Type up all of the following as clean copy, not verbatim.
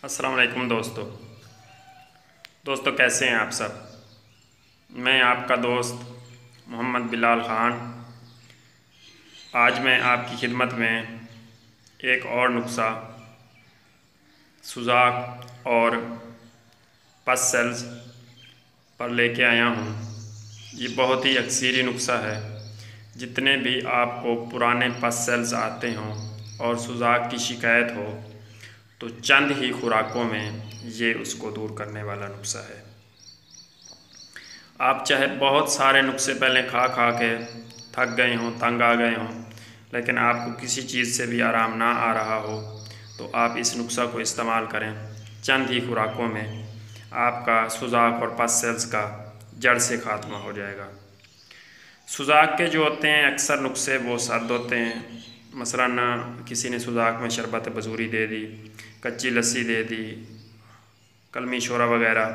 अस्सलाम वालेकुम दोस्तों कैसे हैं आप सब। मैं आपका दोस्त मोहम्मद बिलाल ख़ान आज मैं आपकी खिदमत में एक और नुस्ख़ा सुजाक और पस सेल्स पर लेके आया हूँ। ये बहुत ही अक्सरी नुस्ख़ा है। जितने भी आपको पुराने पस सेल्स आते हों और सुजाक की शिकायत हो तो चंद ही खुराकों में ये उसको दूर करने वाला नुस्ख़ा है। आप चाहे बहुत सारे नुस्खे पहले खा खा के थक गए हों, तंग आ गए हों, लेकिन आपको किसी चीज़ से भी आराम ना आ रहा हो तो आप इस नुस्ख़ा को इस्तेमाल करें। चंद ही खुराकों में आपका सुजाक और पस सेल्स का जड़ से ख़ात्मा हो जाएगा। सुजाक के जो होते हैं अक्सर नुस्खे वो सर्द होते हैं। मसलन किसी ने सुजाक में शरबत बजूरी दे दी, कच्ची लस्सी दे दी, कलमी शोरा वगैरह,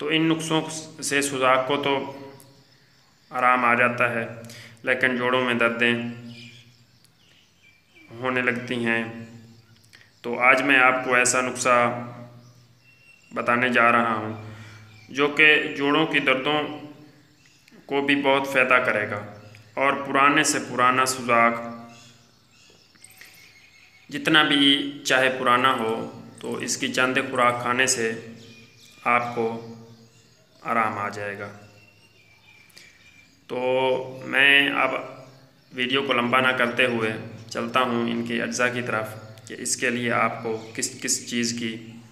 तो इन नुस्खों से सुजाक को तो आराम आ जाता है, लेकिन जोड़ों में दर्दें होने लगती हैं। तो आज मैं आपको ऐसा नुस्खा बताने जा रहा हूँ जो कि जोड़ों की दर्दों को भी बहुत फ़ायदा करेगा और पुराने से पुराना सुजाक जितना भी चाहे पुराना हो तो इसकी चंद खुराक खाने से आपको आराम आ जाएगा। तो मैं अब वीडियो को लंबा ना करते हुए चलता हूँ इनके अज्जा की तरफ कि इसके लिए आपको किस किस चीज़ की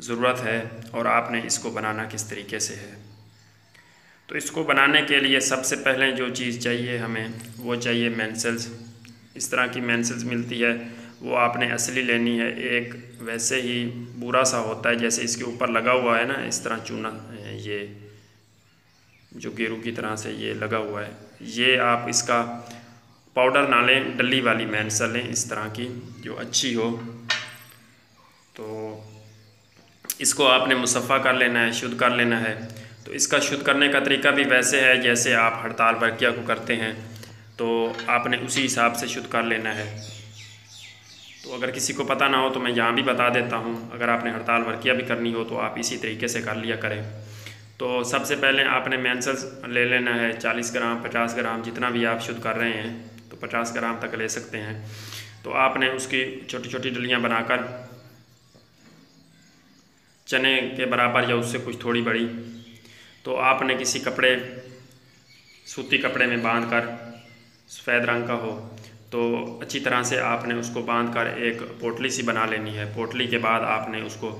ज़रूरत है और आपने इसको बनाना किस तरीके से है। तो इसको बनाने के लिए सबसे पहले जो चीज़ चाहिए हमें वो चाहिए मेंसेल्स। इस तरह की मेंसेल्स मिलती है, वो आपने असली लेनी है। एक वैसे ही बुरा सा होता है जैसे इसके ऊपर लगा हुआ है ना, इस तरह चूना, ये जो गेरू की तरह से ये लगा हुआ है, ये आप इसका पाउडर ना लें, डली वाली मेंसल लें इस तरह की जो अच्छी हो। तो इसको आपने मुसफ़ा कर लेना है, शुद्ध कर लेना है। तो इसका शुद्ध करने का तरीका भी वैसे है जैसे आप हड़ताल वर्किया को करते हैं, तो आपने उसी हिसाब से शुद्ध कर लेना है। तो अगर किसी को पता ना हो तो मैं यहाँ भी बता देता हूँ, अगर आपने हड़ताल वर्किया भी करनी हो तो आप इसी तरीके से कर लिया करें। तो सबसे पहले आपने मेंसेल्स ले लेना है 40 ग्राम 50 ग्राम, जितना भी आप शुद्ध कर रहे हैं तो 50 ग्राम तक ले सकते हैं। तो आपने उसकी छोटी छोटी डलियाँ बनाकर चने के बराबर या उससे कुछ थोड़ी बड़ी, तो आपने किसी कपड़े, सूती कपड़े में बांध कर, सफ़ेद रंग का हो तो अच्छी तरह से आपने उसको बांध कर एक पोटली सी बना लेनी है। पोटली के बाद आपने उसको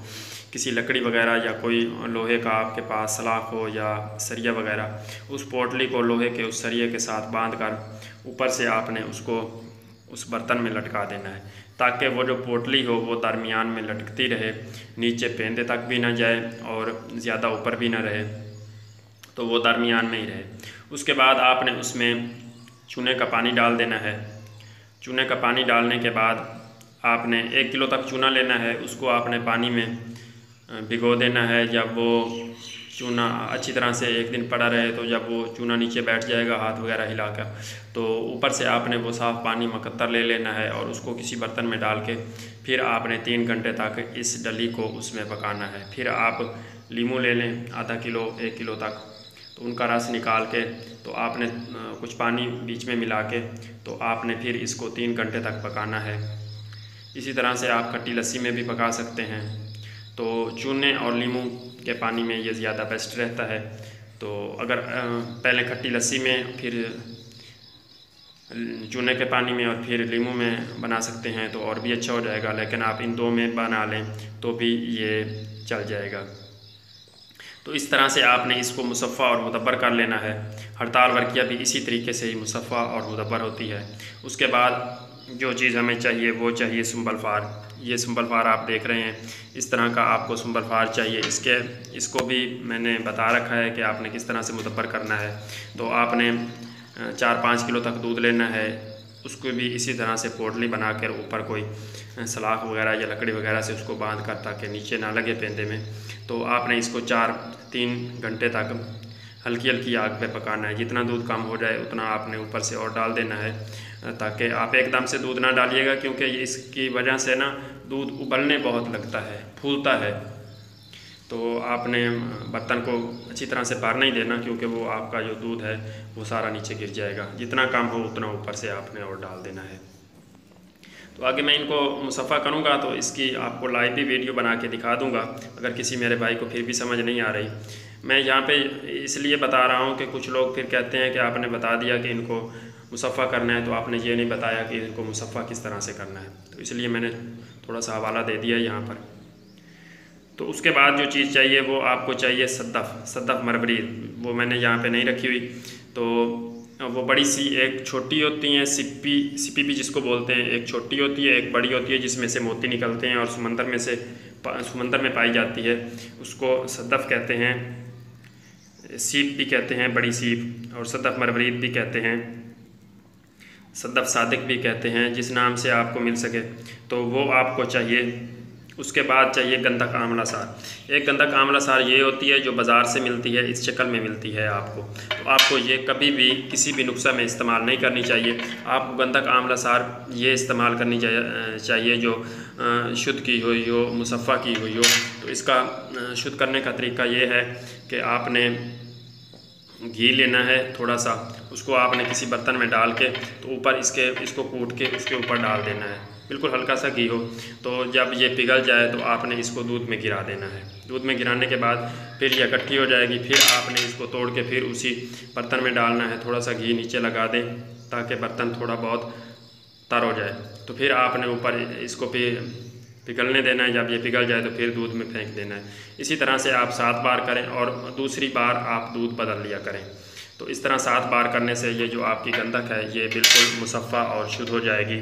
किसी लकड़ी वगैरह या कोई लोहे का आपके पास सलाख हो या सरिया वगैरह, उस पोटली को लोहे के उस सरिये के साथ बांध कर ऊपर से आपने उसको उस बर्तन में लटका देना है, ताकि वो जो पोटली हो वो दरमियान में लटकती रहे, नीचे पेंदे तक भी ना जाए और ज़्यादा ऊपर भी ना रहे, तो वो दरमियान में ही रहे। उसके बाद आपने उसमें चूने का पानी डाल देना है। चूने का पानी डालने के बाद आपने 1 किलो तक चूना लेना है, उसको आपने पानी में भिगो देना है। जब वो चूना अच्छी तरह से एक दिन पड़ा रहे तो जब वो चूना नीचे बैठ जाएगा हाथ वगैरह हिलाकर, तो ऊपर से आपने वो साफ़ पानी मकत्तर ले लेना है और उसको किसी बर्तन में डाल के फिर आपने 3 घंटे तक इस डली को उसमें पकाना है। फिर आप लीमू ले लें आधा किलो 1 किलो तक, तो उनका रस निकाल के तो आपने कुछ पानी बीच में मिला के तो आपने फिर इसको 3 घंटे तक पकाना है। इसी तरह से आप खट्टी लस्सी में भी पका सकते हैं। तो चूने और लीमू के पानी में ये ज़्यादा बेस्ट रहता है। तो अगर पहले खट्टी लस्सी में, फिर चूने के पानी में और फिर लीमू में बना सकते हैं तो और भी अच्छा हो जाएगा, लेकिन आप इन 2 में बना लें तो भी ये चल जाएगा। तो इस तरह से आपने इसको मुसफ़ा और मुदब्बर कर लेना है। हड़ताल वर्किया भी इसी तरीके से ही मुसफ़ा और मुदब्बर होती है। उसके बाद जो चीज़ हमें चाहिए वो चाहिए सुंबल फार। ये सुंबल फार आप देख रहे हैं, इस तरह का आपको सुंबल फार चाहिए। इसको भी मैंने बता रखा है कि आपने किस तरह से मुदब्बर करना है। तो आपने 4-5 किलो तक दूध लेना है, उसको भी इसी तरह से पोटली बना कर ऊपर कोई सलाख वगैरह या लकड़ी वगैरह से उसको बांध कर, ताकि नीचे ना लगे पेंदे में। तो आपने इसको 3 घंटे तक हल्की हल्की आग पे पकाना है। जितना दूध कम हो जाए उतना आपने ऊपर से और डाल देना है, ताकि आप एकदम से दूध ना डालिएगा, क्योंकि इसकी वजह से ना दूध उबलने बहुत लगता है, फूलता है। तो आपने बर्तन को अच्छी तरह से पार नहीं देना, क्योंकि वो आपका जो दूध है वो सारा नीचे गिर जाएगा। जितना कम हो उतना ऊपर से आपने और डाल देना है। तो आगे मैं इनको मुसफ़ा करूँगा तो इसकी आपको लाइव भी वीडियो बना के दिखा दूँगा, अगर किसी मेरे भाई को फिर भी समझ नहीं आ रही। मैं यहाँ पे इसलिए बता रहा हूँ कि कुछ लोग फिर कहते हैं कि आपने बता दिया कि इनको मुसफ़ा करना है, तो आपने ये नहीं बताया कि इनको मुसफ़ा किस तरह से करना है। तो इसलिए मैंने थोड़ा सा हवाला दे दिया यहाँ पर। तो उसके बाद जो चीज़ चाहिए वो आपको चाहिए सद्दफ़ मरबरीद, वो मैंने यहाँ पे नहीं रखी हुई। तो वो बड़ी सी एक छोटी होती हैं, सिप्पी भी जिसको बोलते हैं, एक छोटी होती है एक बड़ी होती है जिसमें से मोती निकलते हैं और समंदर में पाई जाती है, उसको सद्दफ़ कहते हैं। सीप भी कहते हैं, बड़ी सीप, और सद्दफ़ मरबरीद भी कहते हैं, सद्दफ़ सादिक भी कहते हैं, जिस नाम से आपको मिल सके तो वो आपको चाहिए। उसके बाद चाहिए गंधक आंवला सार। एक गंधक आंवला सार ये होती है जो बाज़ार से मिलती है, इस शक्ल में मिलती है आपको। तो आपको ये कभी भी किसी भी नुस्ख़ा में इस्तेमाल नहीं करनी चाहिए। आपको गंधक आंवला सार ये इस्तेमाल करनी चाहिए जो शुद्ध की हुई हो, मुसफ़ा की हुई हो। तो इसका शुद्ध करने का तरीका ये है कि आपने घी लेना है थोड़ा सा, उसको आपने किसी बर्तन में डाल के तो ऊपर इसको कूट के उसके ऊपर डाल देना है, बिल्कुल हल्का सा घी हो। तो जब ये पिघल जाए तो आपने इसको दूध में गिरा देना है। दूध में गिराने के बाद फिर ये इकट्ठी हो जाएगी, फिर आपने इसको तोड़ के फिर उसी बर्तन में डालना है। थोड़ा सा घी नीचे लगा दें ताकि बर्तन थोड़ा बहुत तर हो जाए। तो फिर आपने ऊपर इसको पिघलने देना है। जब ये पिघल जाए तो फिर दूध में फेंक देना है। इसी तरह से आप 7 बार करें और दूसरी बार आप दूध बदल लिया करें। तो इस तरह 7 बार करने से ये जो आपकी गंधक है ये बिल्कुल मुसफ़ा और शुद्ध हो जाएगी।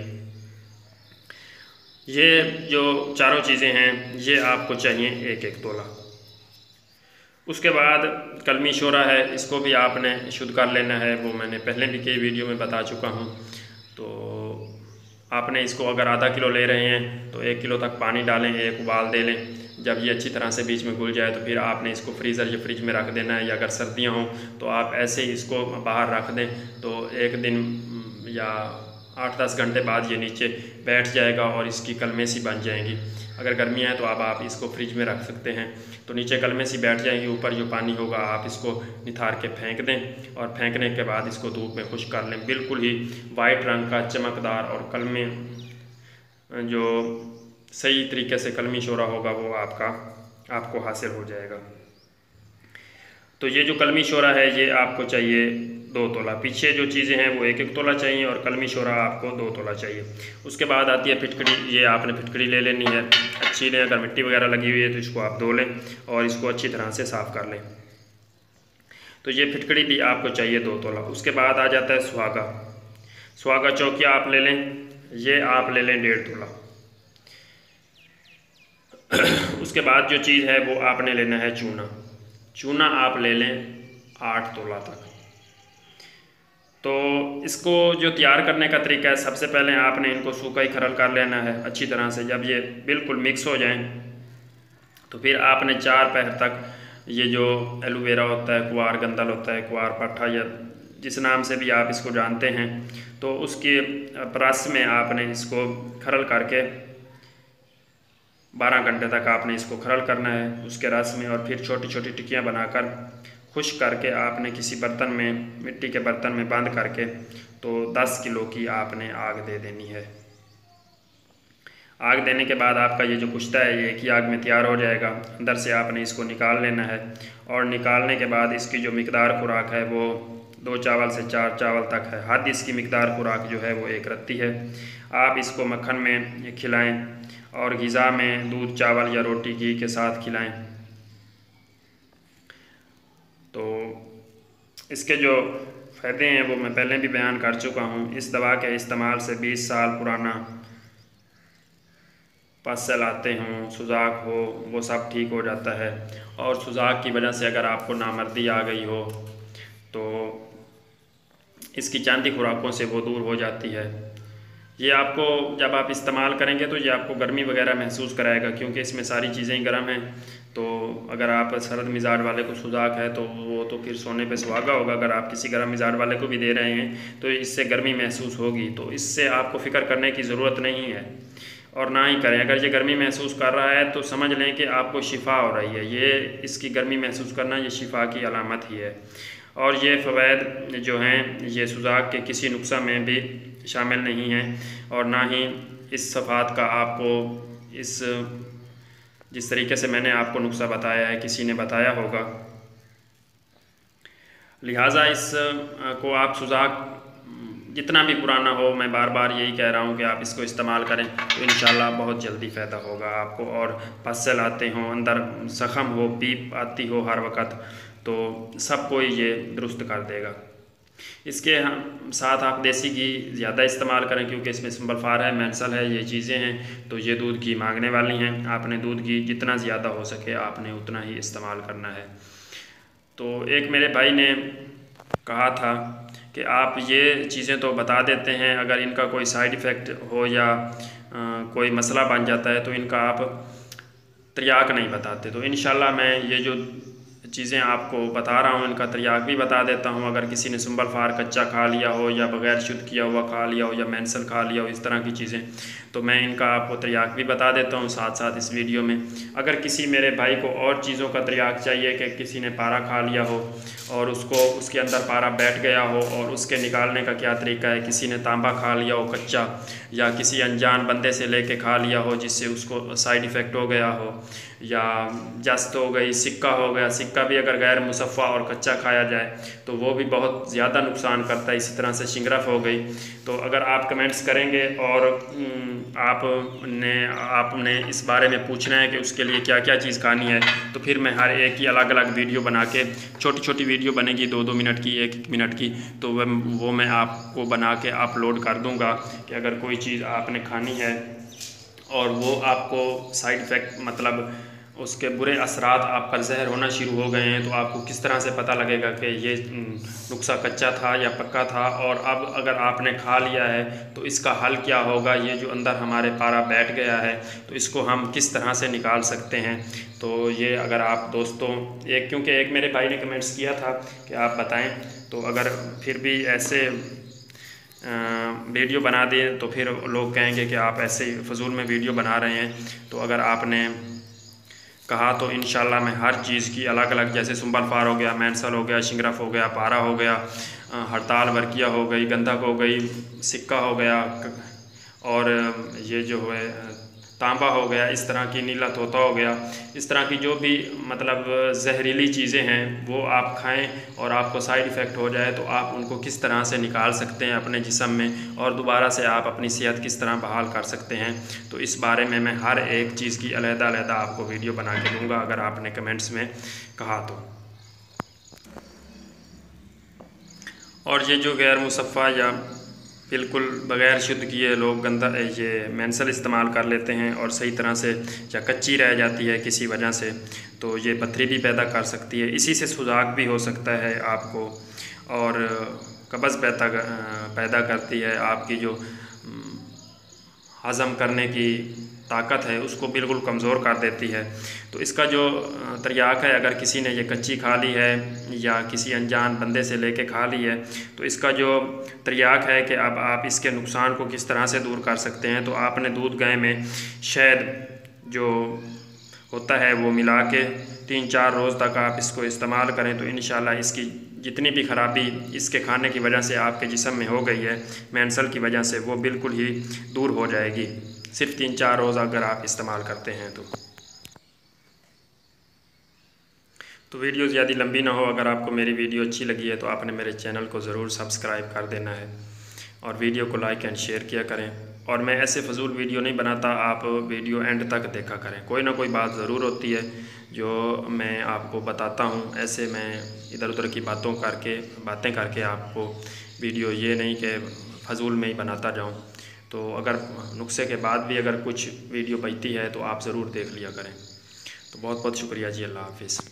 ये जो चारों चीज़ें हैं ये आपको चाहिए 1-1 तोला। उसके बाद कलमी शोरा है, इसको भी आपने शुद्ध कर लेना है। वो मैंने पहले भी कई वीडियो में बता चुका हूँ। तो आपने इसको अगर आधा किलो ले रहे हैं तो 1 किलो तक पानी डालें, एक उबाल दे लें। जब ये अच्छी तरह से बीच में घुल जाए तो फिर आपने इसको फ्रीज़र या फ्रिज में रख देना है, या अगर सर्दियाँ हों तो आप ऐसे ही इसको बाहर रख दें। तो 1 दिन या 8-10 घंटे बाद ये नीचे बैठ जाएगा और इसकी कलमें सी बन जाएंगी। अगर गर्मी है तो आप इसको फ्रिज में रख सकते हैं, तो नीचे कलमें सी बैठ जाएंगी। ऊपर जो पानी होगा आप इसको निथार के फेंक दें, और फेंकने के बाद इसको धूप में खुश्क कर लें। बिल्कुल ही वाइट रंग का चमकदार और कलमें जो सही तरीके से कलमी शोरा होगा वो आपको हासिल हो जाएगा। तो ये जो कलमी शोरा है ये आपको चाहिए 2 तोला। पीछे जो चीज़ें हैं वो 1-1 तोला चाहिए और कलमी शोरा आपको 2 तोला चाहिए। उसके बाद आती है फिटकड़ी। ये आपने फिटकड़ी ले लेनी है, अच्छी लें। अगर मिट्टी वगैरह लगी हुई है तो इसको आप धो लें और इसको अच्छी तरह से साफ़ कर लें। तो ये फिटकड़ी भी आपको चाहिए 2 तोला। उसके बाद आ जाता है सुहागा। सुहागा चौकिया आप ले लें, ये आप ले लें 1.5 तोला। उसके बाद जो चीज़ है वो आपने लेना है चूना। चूना आप ले लें 8 तोला तक। तो इसको जो तैयार करने का तरीका है, सबसे पहले आपने इनको सूखा ही खरल कर लेना है अच्छी तरह से। जब ये बिल्कुल मिक्स हो जाएं तो फिर आपने 4 पैर तक ये जो एलोवेरा होता है, कुआर गंदल होता है, कुआर पट्ठा या जिस नाम से भी आप इसको जानते हैं, तो उसके रस में आपने इसको खरल करके 12 घंटे तक आपने इसको खरल करना है उसके रस में। और फिर छोटी छोटी टिक्कियाँ बनाकर खुश्क करके आपने किसी बर्तन में, मिट्टी के बर्तन में बंद करके तो 10 किलो की आपने आग दे देनी है। आग देने के बाद आपका ये जो कुश्ता है ये एक ही आग में तैयार हो जाएगा। अंदर से आपने इसको निकाल लेना है, और निकालने के बाद इसकी जो मिकदार खुराक है वो 2 चावल से 4 चावल तक है। हद इसकी मिकदार खुराक जो है वो 1 रत्ती है। आप इसको मक्खन में खिलाएं और ग़िज़ा में दूध, चावल या रोटी घी के साथ खिलाएं। तो इसके जो फ़ायदे हैं वो मैं पहले भी बयान कर चुका हूँ। इस दवा के इस्तेमाल से 20 साल पुराना पसल आते हों, सुजाक हो, वो सब ठीक हो जाता है। और सुजाक की वजह से अगर आपको नामर्दी आ गई हो तो इसकी चांदी खुराकों से वो दूर हो जाती है। ये आपको जब आप इस्तेमाल करेंगे तो ये आपको गर्मी वगैरह महसूस कराएगा, क्योंकि इसमें सारी चीज़ें गर्म हैं। तो अगर आप सर्द मिजाज वाले को सुजाक है तो वो तो फिर सोने पे सुहागा होगा। अगर आप किसी गर्म मिजाज वाले को भी दे रहे हैं तो इससे गर्मी महसूस होगी। तो इससे आपको फ़िक्र करने की ज़रूरत नहीं है। और ना ही करें। अगर ये गर्मी महसूस कर रहा है तो समझ लें कि आपको शिफा हो रही है। ये इसकी गर्मी महसूस करना ये शिफा की अलामत ही है। और ये फ़वैद जो हैं ये सुजाक के किसी नुस्ख़ा में भी शामिल नहीं हैं और ना ही इस सफ़ात का आपको इस जिस तरीके से मैंने आपको नुस्ख़ा बताया है किसी ने बताया होगा। लिहाजा इस को आप सुजाक जितना भी पुराना हो, मैं बार बार यही कह रहा हूँ कि आप इसको इस्तेमाल करें तो इंशाल्लाह बहुत जल्दी फ़ायदा होगा आपको। और पसल आते हों, अंदर ज़ख़म हो, पीप आती हो हर वक़्त, तो सब कोई ये दुरुस्त कर देगा। इसके साथ आप देसी घी ज़्यादा इस्तेमाल करें क्योंकि इसमें सिंबलफार है, मेंसल है, ये चीज़ें हैं, तो ये दूध घी मांगने वाली हैं। आपने दूध घी जितना ज़्यादा हो सके आपने उतना ही इस्तेमाल करना है। तो एक मेरे भाई ने कहा था कि आप ये चीज़ें तो बता देते हैं, अगर इनका कोई साइड इफ़ेक्ट हो या कोई मसला बन जाता है तो इनका आप तिर्याक नहीं बताते। तो इंशाल्लाह मैं ये जो चीज़ें आपको बता रहा हूँ इनका तिर्याक भी बता देता हूँ। अगर किसी ने सिंबलफार कच्चा खा लिया हो या बग़ैर शुद्ध किया हुआ खा लिया हो या मेंसल खा लिया हो, इस तरह की चीज़ें, तो मैं इनका आपको तिर्याक भी बता देता हूँ साथ साथ इस वीडियो में। अगर किसी मेरे भाई को और चीज़ों का तिर्याक चाहिए कि किसी ने पारा खा लिया हो और उसको उसके अंदर पारा बैठ गया हो और उसके निकालने का क्या तरीका है, किसी ने तांबा खा लिया हो कच्चा या किसी अनजान बंदे से लेके खा लिया हो जिससे उसको साइड इफ़ेक्ट हो गया हो, या जस्त हो गई, सिक्का हो गया, सिक्का भी अगर गैर मुसफ़ा और कच्चा खाया जाए तो वो भी बहुत ज़्यादा नुकसान करता है। इसी तरह से शिंगरफ हो गई। तो अगर आप कमेंट्स करेंगे और आपने इस बारे में पूछना है कि उसके लिए क्या क्या चीज़ खानी है, तो फिर मैं हर एक की अलग अलग वीडियो बना के, छोटी छोटी वीडियो बनेगी 2-2 मिनट की, 1-1 मिनट की, तो वो मैं आपको बना के अपलोड कर दूँगा कि अगर कोई चीज़ आपने खानी है और वो आपको साइड इफ़ेक्ट मतलब उसके बुरे असरात आप पर ज़हर होना शुरू हो गए हैं तो आपको किस तरह से पता लगेगा कि ये नुस्ख़ा कच्चा था या पक्का था, और अब अगर आपने खा लिया है तो इसका हल क्या होगा। ये जो अंदर हमारे पारा बैठ गया है तो इसको हम किस तरह से निकाल सकते हैं। तो ये अगर आप दोस्तों क्योंकि एक मेरे भाई ने कमेंट्स किया था कि आप बताएं, तो अगर फिर भी ऐसे वीडियो बना दें तो फिर लोग कहेंगे कि आप ऐसे फ़जूल में वीडियो बना रहे हैं। तो अगर आपने कहा तो इंशाल्लाह मैं हर चीज़ की अलग अलग, जैसे सिंबलफार हो गया, मेंसल हो गया, शिंगरफ हो गया, पारा हो गया, हड़ताल वर्किया हो गई, गंधक हो गई, सिक्का हो गया, और ये जो है तांबा हो गया, इस तरह की नीला तोता हो गया, इस तरह की जो भी मतलब जहरीली चीज़ें हैं वो आप खाएं और आपको साइड इफ़ेक्ट हो जाए तो आप उनको किस तरह से निकाल सकते हैं अपने जिस्म में और दोबारा से आप अपनी सेहत किस तरह बहाल कर सकते हैं। तो इस बारे में मैं हर एक चीज़ की अलग-अलग आपको वीडियो बना के दूँगा अगर आपने कमेंट्स में कहा तो। और ये जो गैर मुसफ़ा या बिल्कुल बग़ैर शुद्ध किए लोग ये मेंसल इस्तेमाल कर लेते हैं और सही तरह से या कच्ची रह जाती है किसी वजह से, तो ये पथरी भी पैदा कर सकती है। इसी से सुजाक भी हो सकता है आपको, और कब्ज़ पैदा करती है। आपकी जो हज़म करने की ताकत है उसको बिल्कुल कमज़ोर कर देती है। तो इसका जो तिर्याक है, अगर किसी ने ये कच्ची खा ली है या किसी अनजान बंदे से लेके खा ली है, तो इसका जो तिर्याक है कि अब आप इसके नुकसान को किस तरह से दूर कर सकते हैं। तो आपने दूध गाय में शहद जो होता है वो मिला के 3-4 रोज़ तक आप इसको इस्तेमाल करें तो इंशाल्लाह इसकी जितनी भी ख़राबी इसके खाने की वजह से आपके जिस्म में हो गई है मेंसल की वजह से, वो बिल्कुल ही दूर हो जाएगी, सिर्फ 3-4 रोज़ अगर आप इस्तेमाल करते हैं तो वीडियो ज़्यादा लंबी ना हो। अगर आपको मेरी वीडियो अच्छी लगी है तो आपने मेरे चैनल को ज़रूर सब्सक्राइब कर देना है और वीडियो को लाइक एंड शेयर किया करें। और मैं ऐसे फ़जूल वीडियो नहीं बनाता, आप वीडियो एंड तक देखा करें, कोई ना कोई बात ज़रूर होती है जो मैं आपको बताता हूँ। ऐसे मैं इधर उधर की बातें करके आपको वीडियो ये नहीं कि फ़जूल में ही बनाता जाऊँ। तो अगर नुस्खे के बाद भी अगर कुछ वीडियो बचती है तो आप ज़रूर देख लिया करें। तो बहुत बहुत शुक्रिया जी, अल्लाह हाफ़िज़।